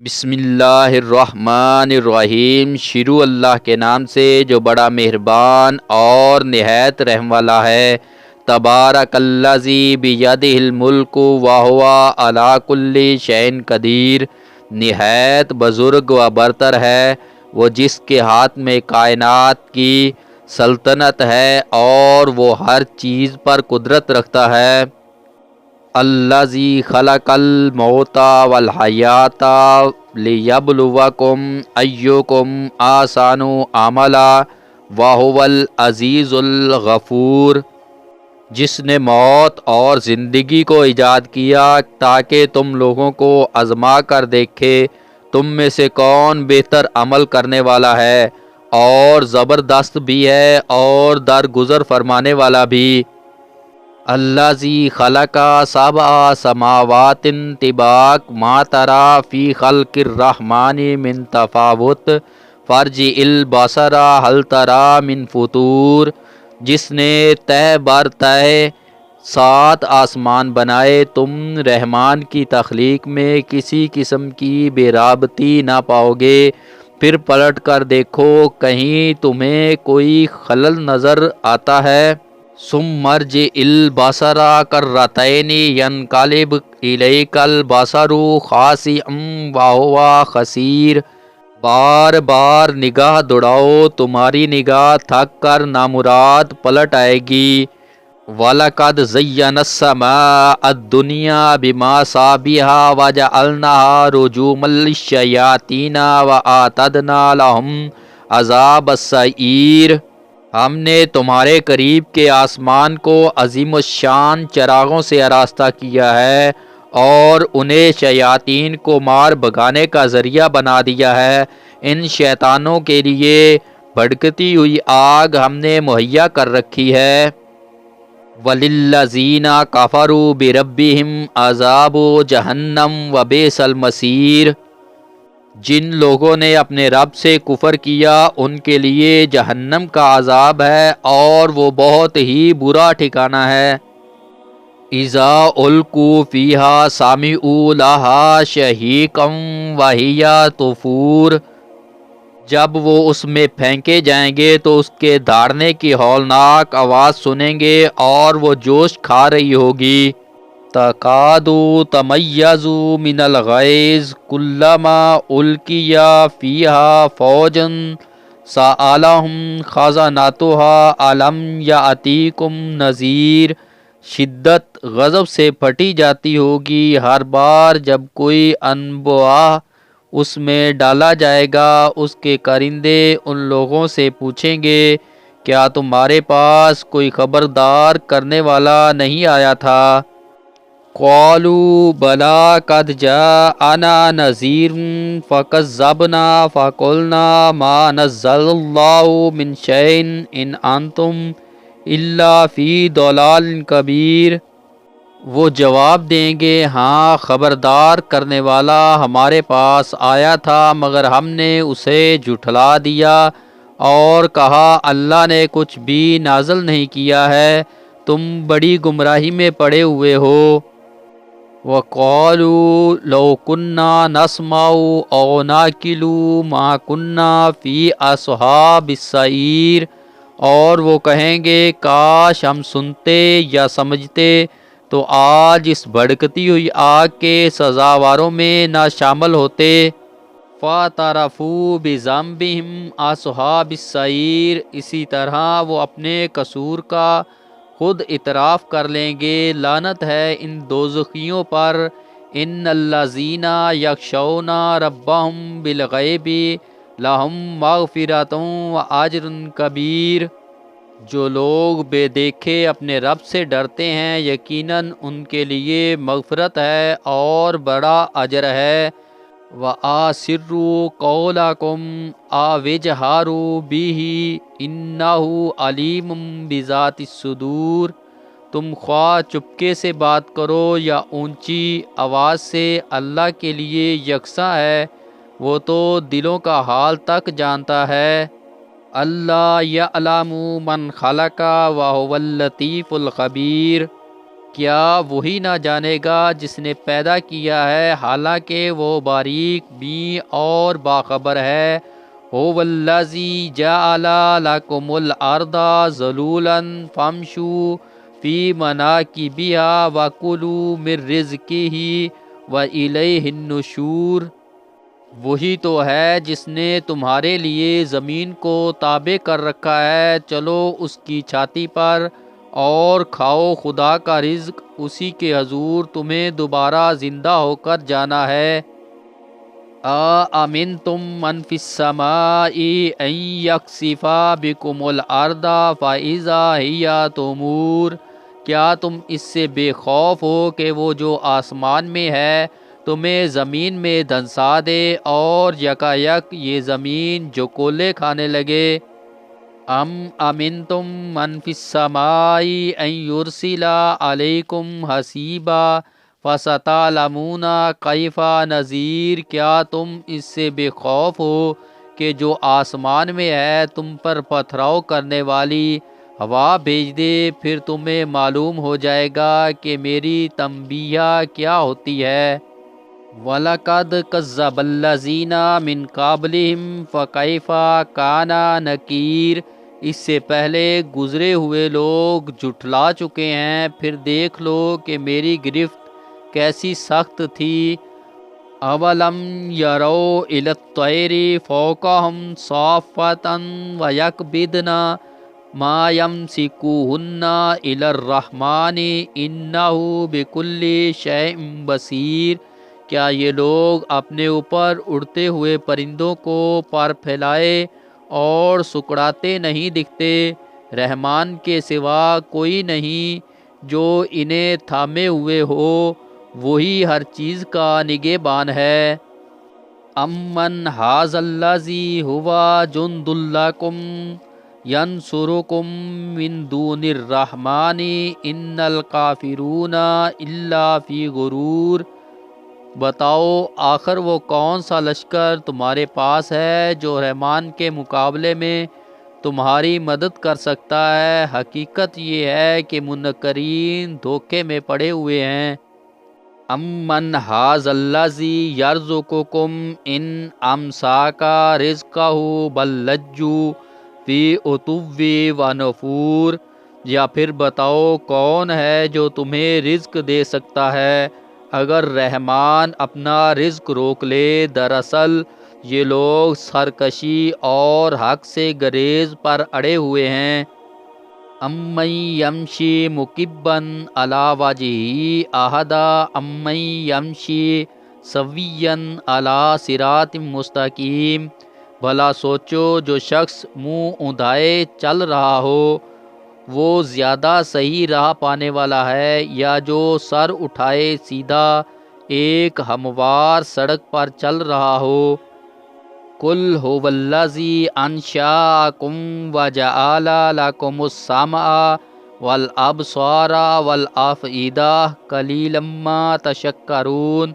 بسم اللہ الرحمن الرحیم۔ شروع اللہ کے نام سے جو بڑا مہربان اور نہایت رحم والا ہے۔ تبارک الذی بیدہ الملک وہو علی کل شیء قدیر۔ نہایت بزرگ و برتر ہے وہ جس کے ہاتھ میں کائنات کی سلطنت ہے اور وہ ہر چیز پر قدرت رکھتا ہے۔ الذی خلق الموت والحیات لیبلوکم ایکم احسن عملا وہو العزیز الغفور۔ جس نے موت اور زندگی کو ایجاد کیا تاکہ تم لوگوں کو آزما کر دیکھے تم میں سے کون بہتر عمل کرنے والا ہے، اور زبردست بھی ہے اور درگزر فرمانے والا بھی۔ الذی خلق سبع سماوات طباقا ما تری فی خلق الرحمن من تفاوت فارجع البصر هل تری من فطور۔ جس نے تہہ بر تہہ 7 آسمان بنائے تم رحمان کی تخلیق میں کسی قسم کی بے رابطی نہ پاؤ گے، پھر پلٹ کر دیکھو کہیں تمہیں کوئی خلل نظر آتا ہے۔ ثم ارجع البصر کرتین ینقلب الیک البصر خاسئا وہو حسیر۔ بار بار نگاہ دوڑاؤ تمہاری نگاہ تھک کر نامراد پلٹ آئے گی۔ وَلَقَدْ زَيَّنَا السَّمَاءَ الدُّنْيَا بِمَصَابِيحَ وَجَعَلْنَاهَا رُجُومًا لِلشَّيَاطِينِ وَأَعْتَدْنَا لَهُمْ عَذَابَ السَّعِيرِ۔ ہم نے تمہارے قریب کے آسمان کو عظیم الشان چراغوں سے آراستہ کیا ہے اور انہیں شیاطین کو مار بھگانے کا ذریعہ بنا دیا ہے۔ ان شیطانوں کے لیے بھڑکتی ہوئی آگ ہم نے مہیا کر رکھی ہے۔ وَلِلَّذِينَ كَفَرُوا بِرَبِّهِمْ عَذَابُ جَهَنَّمَ وَبِئْسَ الْمَصِيرُ۔ جن لوگوں نے اپنے رب سے کفر کیا ان کے لیے جہنم کا عذاب ہے اور وہ بہت ہی برا ٹھکانہ ہے۔ اذا القوا فیہا سمعوا لہا شہیقا وہی تفور۔ جب وہ اس میں پھینکے جائیں گے تو اس کے دھاڑنے کی ہولناک آواز سنیں گے اور وہ جوش کھا رہی ہوگی۔ تکاد تمیز من الغیظ کلما القی فیہا فوج سألہم خزنتہا الم یأتیکم نذیر۔ شدت غضب سے پھٹی جاتی ہوگی ہر بار جب کوئی انبوہ اس میں ڈالا جائے گا۔ اس کے کرندے ان لوگوں سے پوچھیں گے کیا تمہارے پاس کوئی خبردار کرنے والا نہیں آیا تھا؟ قالوا بلی قد جاءنا نذیر فکذبنا فقلنا ما نزل اللہ من شیء ان انتم الا فی ضلال کبیر۔ وہ جواب دیں گے ہاں خبردار کرنے والا ہمارے پاس آیا تھا مگر ہم نے اسے جھٹلا دیا اور کہا اللہ نے کچھ بھی نازل نہیں کیا ہے، تم بڑی گمراہی میں پڑے ہوئے ہو۔ وَقَالُوا لَوْ كُنَّا نَسْمَعُ أَوْ نَعْقِلُ مَا كُنَّا فِي أَصْحَابِ السَّعِيرِ۔ اور وہ کہیں گے کاش ہم سنتے یا سمجھتے تو آج اس بھڑکتی ہوئی آگ کے سزاواروں میں نہ شامل ہوتے۔ فَاعْتَرَفُوا بِذَنبِهِمْ أَصْحَابُ السَّعِيرِ۔ اسی طرح وہ اپنے قصور کا خود اعتراف کر لیں گے۔ لعنت ہے ان دوزخیوں پر۔ ان الذین یخشون ربہم بالغیب لہم مغفرۃ واجر کبیر۔ جو لوگ بے دیکھے اپنے رب سے ڈرتے ہیں یقیناً ان کے لیے مغفرت ہے اور بڑا اجر ہے۔ وَأَسِرُّوا قَوْلَکُمْ أَوِ اجْہَرُوا بِهِ إِنَّهُ عَلِیمٌ بِذَاتِ الصُّدُورِ۔ تم خواہ چپکے سے بات کرو یا اونچی آواز سے، اللہ کے لیے یکساں ہے، وہ تو دلوں کا حال تک جانتا ہے۔ اللہ یعلم من خلق وہو اللطیف الخبیر۔ کیا وہی نہ جانے گا جس نے پیدا کیا ہے حالانکہ وہ باریک بین اور باخبر ہے۔ هو الذی جعل لکم الارض ذلولا فامشوا فی مناکبہا وکلوا من رزقہ والیہ النشور۔ وہی تو ہے جس نے تمہارے لیے زمین کو تابع کر رکھا ہے، چلو اس کی چھاتی پر اور کھاؤ خدا کا رزق، اسی کے حضور تمہیں دوبارہ زندہ ہو کر جانا ہے۔ امنتم من فی السماء ان یخسف بکم الارض فاذا ہی تمور۔ کیا تم اس سے بے خوف ہو کہ وہ جو آسمان میں ہے تمہیں زمین میں دھنسا دے اور یکایک یہ زمین جو کولے کھانے لگے؟ ام امنتم من فی السماء ان یرسل علیکم حسیبا فستعلمون کیف نذیر۔ کیا تم اس سے بے خوف ہو کہ جو آسمان میں ہے تم پر پتھراؤ کرنے والی ہوا بھیج دے، پھر تمہیں معلوم ہو جائے گا کہ میری تنبیہ کیا ہوتی ہے۔ وَلَقَدْ كَذَّبَ الَّذِينَ مِن قَبْلِهِمْ فَكَيْفَ كَانَ نَكِيرِ۔ اس سے پہلے گزرے ہوئے لوگ جھٹلا چکے ہیں، پھر دیکھ لو کہ میری گرفت کیسی سخت تھی۔ اَوَلَمْ يَرَوْا إِلَى الطَّيْرِ فَوْقَهُمْ صَافَّاتٍ وَيَقْبِضْنَ مَا يَمْسِكُهُنَّ إِلَى الرَّحْمَنِ إِنَّهُ بِكُلِّ شَيْءٍ بَصِيرٌ۔ کیا یہ لوگ اپنے اوپر اڑتے ہوئے پرندوں کو پر پھیلائے اور سکڑاتے نہیں دکھتے؟ رحمان کے سوا کوئی نہیں جو انہیں تھامے ہوئے ہو، وہی ہر چیز کا نگہبان ہے۔ امن ھذا الذی ھو جند لکم ینصرکم من دون الرحمن ان الکافرون الا فی غرور۔ بتاؤ آخر وہ کون سا لشکر تمہارے پاس ہے جو رحمان کے مقابلے میں تمہاری مدد کر سکتا ہے؟ حقیقت یہ ہے کہ منکرین دھوکے میں پڑے ہوئے ہیں۔ امن ھذا الذی یرزقکم ان امسک رزقہ بل لجوا فی عتو و نفور۔ یا پھر بتاؤ کون ہے جو تمہیں رزق دے سکتا ہے اگر رحمان اپنا رزق روک لے؟ دراصل یہ لوگ سرکشی اور حق سے گریز پر اڑے ہوئے ہیں۔ امن یمشی مکبا علی وجہہ اہدی امن یمشی سویا علی صراط مستقیم۔ بھلا سوچو جو شخص منہ اوندھائے چل رہا ہو وہ زیادہ صحیح راہ پانے والا ہے یا جو سر اٹھائے سیدھا ایک ہموار سڑک پر چل رہا ہو؟ قل ھو الذی انشأکم وجعل لکم السمع والابصار والافئدہ قلیلا ما تشکرون۔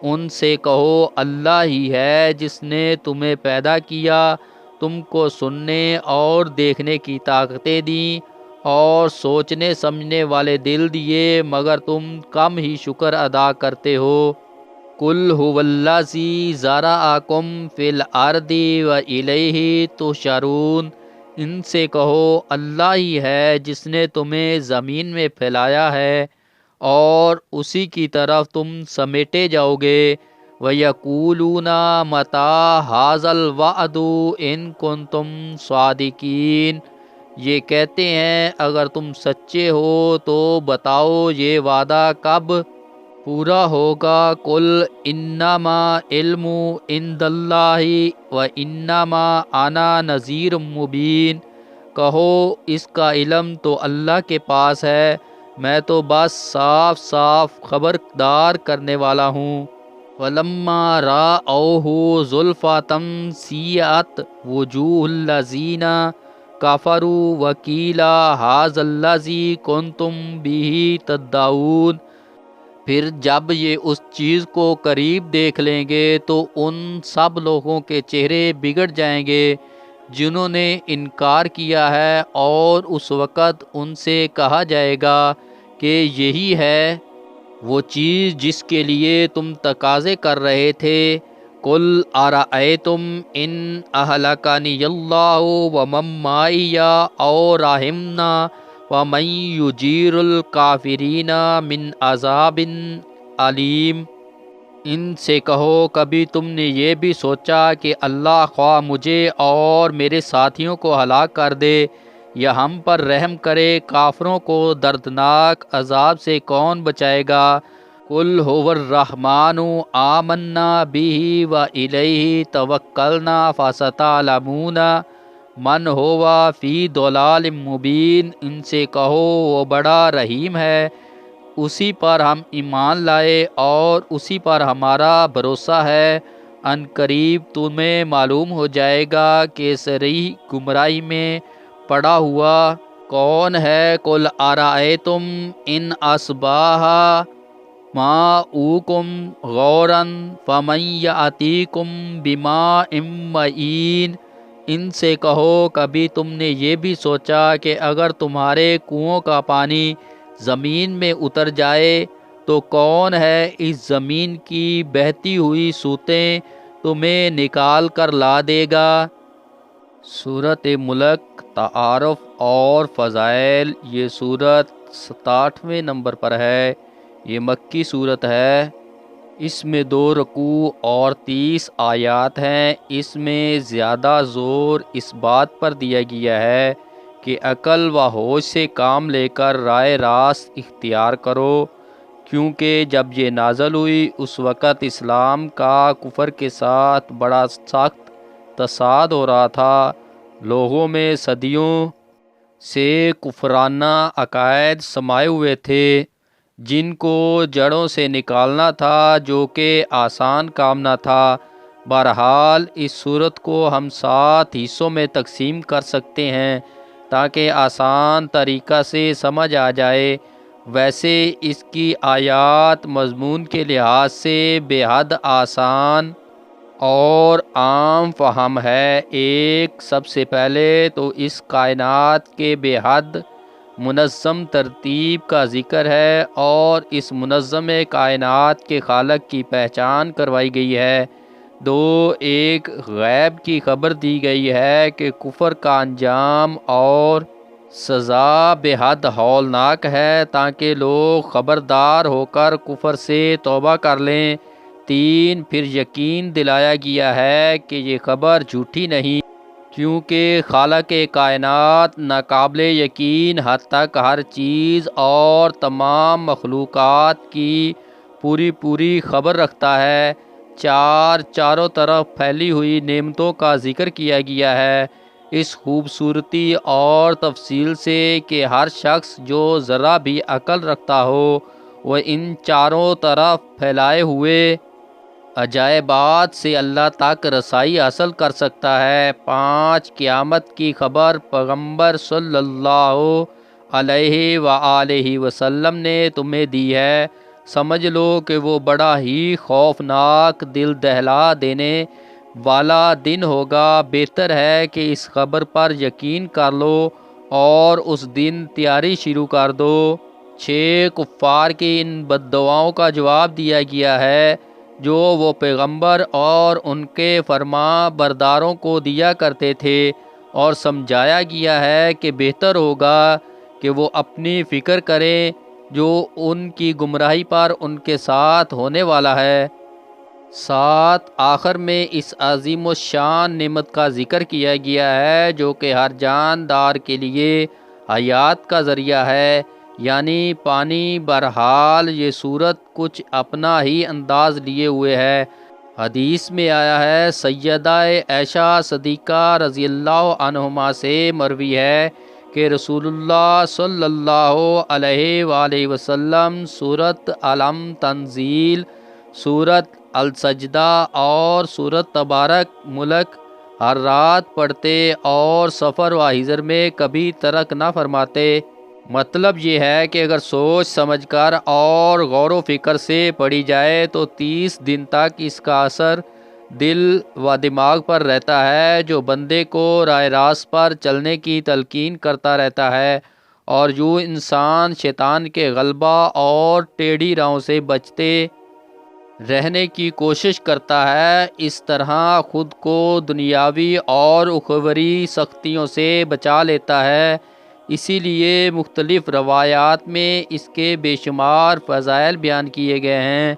ان سے کہو اللہ ہی ہے جس نے تمہیں پیدا کیا، تم کو سننے اور دیکھنے کی طاقتیں دیں اور سوچنے سمجھنے والے دل دیے، مگر تم کم ہی شکر ادا کرتے ہو۔ قل ھو الذی ذرأکم فی الارض والیہ تحشرون۔ ان سے کہو اللہ ہی ہے جس نے تمہیں زمین میں پھیلایا ہے اور اسی کی طرف تم سمیٹے جاؤ گے۔ وَيَقُولُونَ مَتَىٰ هَٰذَا الْوَعْدُ إِن كُنتُمْ صَادِقِينَ۔ یہ کہتے ہیں اگر تم سچے ہو تو بتاؤ یہ وعدہ کب پورا ہوگا؟ قل انما علم عند اللہ وانما انا نذیر مبین۔ کہو اس کا علم تو اللہ کے پاس ہے، میں تو بس صاف صاف خبردار کرنے والا ہوں۔ فَلَمَّا رَأَوْهُ زُلْفَةً سِیئَتْ وُجُوهُ الَّذِینَ کَفَرُوا وَقِیلَ ھَٰذَا الَّذِی کُنتُم بِہ تدعون۔ پھر جب یہ اس چیز کو قریب دیکھ لیں گے تو ان سب لوگوں کے چہرے بگڑ جائیں گے جنہوں نے انکار کیا ہے، اور اس وقت ان سے کہا جائے گا کہ یہی ہے وہ چیز جس کے لیے تم تقاضے کر رہے تھے۔ قل ارأیتم ان اہلکنی اللہ ومن معی او رحمنا ومن یجیر الکافرین من عذاب علیم۔ ان سے کہو کبھی تم نے یہ بھی سوچا کہ اللہ خواہ مجھے اور میرے ساتھیوں کو ہلاک کر دے یا ہم پر رحم کرے، کافروں کو دردناک عذاب سے کون بچائے گا؟ قل هو الرحمن آمنا به وإلیہ توکلنا فستعلمون من هو فی ضلال مبین۔ ان سے کہو وہ بڑا رحیم ہے، اسی پر ہم ایمان لائے اور اسی پر ہمارا بھروسہ ہے۔ ان قریب تمہیں معلوم ہو جائے گا کہ صریح گمراہی میں پڑا ہوا کون ہے۔ قل ارأیتم ان اصبح ماؤکم غورا فمن یأتیکم بماء معین۔ ان سے کہو کبھی تم نے یہ بھی سوچا کہ اگر تمہارے کنوؤں کا پانی زمین میں اتر جائے تو کون ہے اس زمین کی بہتی ہوئی سوتیں تمہیں نکال کر لا دے گا۔ سورۃ ملک تعارف اور فضائل۔ یہ سورت 67ویں نمبر پر ہے۔ یہ مکی سورت ہے۔ اس میں 2 رکوع اور 30 آیات ہیں۔ اس میں زیادہ زور اس بات پر دیا گیا ہے کہ عقل و ہوش سے کام لے کر رائے راست اختیار کرو، کیونکہ جب یہ نازل ہوئی اس وقت اسلام کا کفر کے ساتھ بڑا سخت تصاد ہو رہا تھا۔ لوگوں میں صدیوں سے کفرانہ عقائد سمائے ہوئے تھے جن کو جڑوں سے نکالنا تھا، جو کہ آسان کام نہ تھا۔ بہرحال اس صورت کو ہم 7 حصوں میں تقسیم کر سکتے ہیں تاکہ آسان طریقہ سے سمجھ آ جائے۔ ویسے اس کی آیات مضمون کے لحاظ سے بے حد آسان اور عام فہم ہے۔ ایک، سب سے پہلے تو اس کائنات کے بے حد منظم ترتیب کا ذکر ہے اور اس منظم کائنات کے خالق کی پہچان کروائی گئی ہے۔ 2، ایک غیب کی خبر دی گئی ہے کہ کفر کا انجام اور سزا بے حد ہولناک ہے تاکہ لوگ خبردار ہو کر کفر سے توبہ کر لیں۔ 3، پھر یقین دلایا گیا ہے کہ یہ خبر جھوٹی نہیں، کیونکہ خالق کائنات ناقابل یقین حد تک ہر چیز اور تمام مخلوقات کی پوری خبر رکھتا ہے۔ 4، چاروں طرف پھیلی ہوئی نعمتوں کا ذکر کیا گیا ہے اس خوبصورتی اور تفصیل سے کہ ہر شخص جو ذرا بھی عقل رکھتا ہو وہ ان چاروں طرف پھیلائے ہوئے عجائبات سے اللہ تک رسائی حاصل کر سکتا ہے۔ 5، قیامت کی خبر پیغمبر صلی اللہ علیہ وآلہ وسلم نے تمہیں دی ہے۔ سمجھ لو کہ وہ بڑا ہی خوفناک، دل دہلا دینے والا دن ہوگا۔ بہتر ہے کہ اس خبر پر یقین کر لو اور اس دن تیاری شروع کر دو۔ 6، کفار کی ان بد دعاؤں کا جواب دیا گیا ہے جو وہ پیغمبر اور ان کے فرما برداروں کو دیا کرتے تھے، اور سمجھایا گیا ہے کہ بہتر ہوگا کہ وہ اپنی فکر کریں جو ان کی گمراہی پر ان کے ساتھ ہونے والا ہے۔ 7، آخر میں اس عظیم الشان نعمت کا ذکر کیا گیا ہے جو کہ ہر جاندار کے لیے حیات کا ذریعہ ہے، یعنی پانی۔ بہرحال یہ صورت کچھ اپنا ہی انداز لیے ہوئے ہے۔ حدیث میں آیا ہے، سیدہ عائشہ صدیقہ رضی اللہ عنہما سے مروی ہے کہ رسول اللہ صلی اللہ علیہ وآلہ وسلم سورۃ علم تنزیل، سورۃ السجدہ اور سورۃ تبارک ملک ہر رات پڑھتے اور سفر و حضر میں کبھی ترک نہ فرماتے۔ مطلب یہ ہے کہ اگر سوچ سمجھ کر اور غور و فکر سے پڑھی جائے تو 30 دن تک اس کا اثر دل و دماغ پر رہتا ہے، جو بندے کو راہ راست پر چلنے کی تلقین کرتا رہتا ہے اور جو انسان شیطان کے غلبہ اور ٹیڑھی راہوں سے بچتے رہنے کی کوشش کرتا ہے، اس طرح خود کو دنیاوی اور اخروی سختیوں سے بچا لیتا ہے۔ اسی لیے مختلف روایات میں اس کے بے شمار فضائل بیان کیے گئے ہیں۔